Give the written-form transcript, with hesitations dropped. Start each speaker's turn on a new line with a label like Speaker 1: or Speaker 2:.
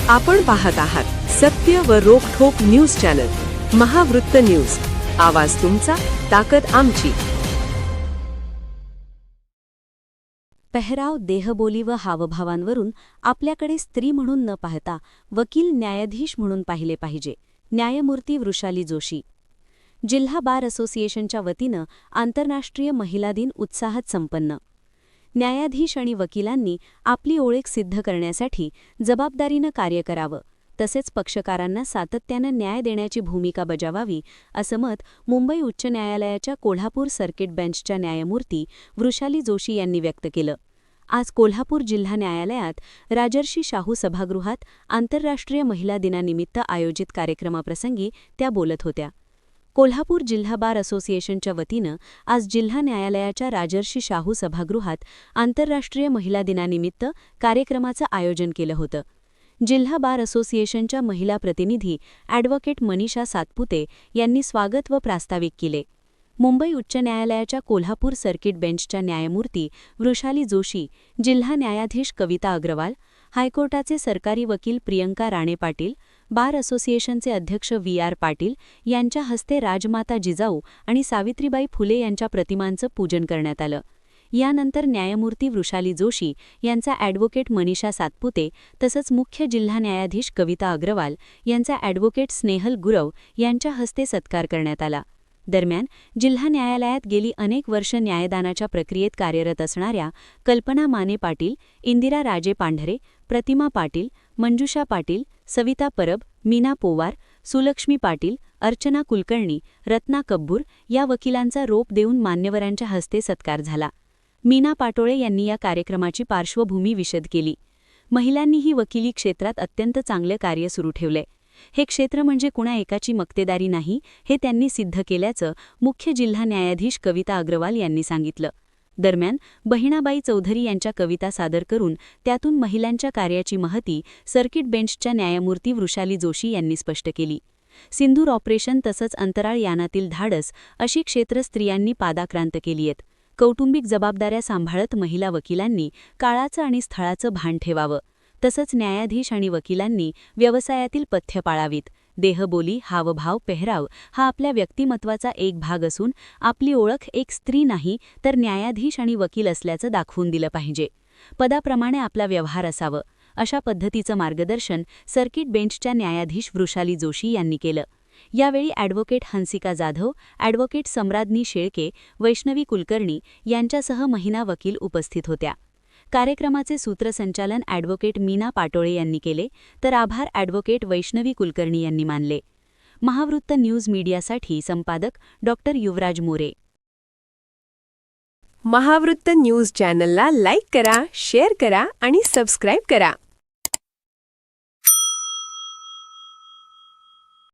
Speaker 1: आपण पाहत आहात सत्य व रोखठोक न्यूज चॅनल महावृत्त न्यूज. आवाज तुमचा, ताकद आमची.
Speaker 2: पेहराव, देहबोली व हावभावांवरून आपल्याकडे स्त्री म्हणून न पाहता वकील, न्यायाधीश म्हणून पाहिले पाहिजे. न्यायमूर्ती वृषाली जोशी. जिल्हा बार असोसिएशनच्या वतीनं आंतरराष्ट्रीय महिला दिन उत्साहात संपन्न. न्यायाधीश आणि वकिलांनी आपली ओळख सिद्ध करण्यासाठी जबाबदारीनं कार्य करावं, तसेच पक्षकारांना सातत्यानं न्याय देण्याची भूमिका बजावावी, असं मत मुंबई उच्च न्यायालयाच्या कोल्हापूर सर्किट बेंचच्या न्यायमूर्ती वृषाली जोशी यांनी व्यक्त केलं. आज कोल्हापूर जिल्हा न्यायालयात राजर्षी शाहू सभागृहात आंतरराष्ट्रीय महिला दिनानिमित्त आयोजित कार्यक्रमाप्रसंगी त्या बोलत होत्या. कोल्हापूर जिल्हा बार असोसिएशनच्या वतीनं आज जिल्हा न्यायालयाच्या राजर्षी शाहू सभागृहात आंतरराष्ट्रीय महिला दिनानिमित्त कार्यक्रमाचं आयोजन केलं होतं. जिल्हा बार असोसिएशनच्या महिला प्रतिनिधी ॲडव्होकेट मनीषा सातपुते यांनी स्वागत व प्रास्ताविक केले. मुंबई उच्च न्यायालयाच्या कोल्हापूर सर्किट बेंचच्या न्यायमूर्ती वृषाली जोशी, जिल्हा न्यायाधीश कविता अग्रवाल, हायकोर्टाचे सरकारी वकील प्रियंका राणे पाटील, बार असोसिएशनचे अध्यक्ष व्ही.आर. पाटील यांच्या हस्ते राजमाता जिजाऊ आणि सावित्रीबाई फुले यांच्या प्रतिमांचं पूजन करण्यात आलं. यानंतर न्यायमूर्ती वृषाली जोशी यांचा ॲडव्होकेट मनीषा सातपुते तसंच मुख्य जिल्हा न्यायाधीश कविता अग्रवाल यांचा ॲडव्होकेट स्नेहल गुरव यांच्या हस्ते सत्कार करण्यात आला. दरम्यान जिल्हा न्यायालयात गेली अनेक वर्ष न्यायदानाच्या प्रक्रियेत कार्यरत असणाऱ्या कल्पना माने पाटील, इंदिरा राजे पांढरे, प्रतिमा पाटील, मंजुषा पाटील, सविता परब, मीना पोवार, सुलक्ष्मी पाटील, अर्चना कुलकर्णी, रत्ना कब्बूर या वकिलांचा रोप देऊन मान्यवरांच्या हस्ते सत्कार झाला. मीना पाटोळे यांनी या कार्यक्रमाची पार्श्वभूमी विशद केली. महिलांनीही वकिली क्षेत्रात अत्यंत चांगले कार्य सुरू ठेवले. हे क्षेत्र म्हणजे कुणा एकाची मक्तेदारी नाही, हे त्यांनी सिद्ध केल्याचं मुख्य जिल्हा न्यायाधीश कविता अग्रवाल यांनी सांगितलं. दरम्यान बहिणाबाई चौधरी यांच्या कविता सादर करून त्यातून महिलांच्या कार्याची महती सर्किट बेंचच्या न्यायमूर्ती वृषाली जोशी यांनी स्पष्ट केली. सिंदूर ऑपरेशन तसंच अंतराळ यानातील धाडस अशी क्षेत्र स्त्रियांनी पादाक्रांत केली आहेत. कौटुंबिक जबाबदाऱ्या सांभाळत महिला वकिलांनी काळाचं आणि स्थळाचं भान ठेवावं. तसंच न्यायाधीश आणि वकिलांनी व्यवसायातील पथ्य पाळावीत. देहबोली, हावभाव, पेहराव हा आपल्या व्यक्तिमत्वाचा एक भाग असून आपली ओळख एक स्त्री नाही तर न्यायाधीश आणि वकील असल्याचं दाखवून दिलं पाहिजे. पदाप्रमाणे आपला व्यवहार असावं, अशा पद्धतीचं मार्गदर्शन सर्किट बेंचच्या न्यायाधीश वृषाली जोशी यांनी केलं. यावेळी ॲडव्होकेट हंसिका जाधव, ॲडव्होकेट सम्राज्ञी शेळके, वैष्णवी कुलकर्णी यांच्यासह महिला वकील उपस्थित होत्या. कार्यक्रमाचे सूत्रसंचालन ॲडव्होकेट मीना पाटोळे यांनी केले, तर आभार ॲडव्होकेट वैष्णवी कुलकर्णी यांनी मानले. महावृत्त न्यूज मीडियासाठी संपादक डॉ. युवराज मोरे.
Speaker 1: महावृत्त न्यूज चॅनलला लाईक करा, शेअर करा आणि सबस्क्राईब करा.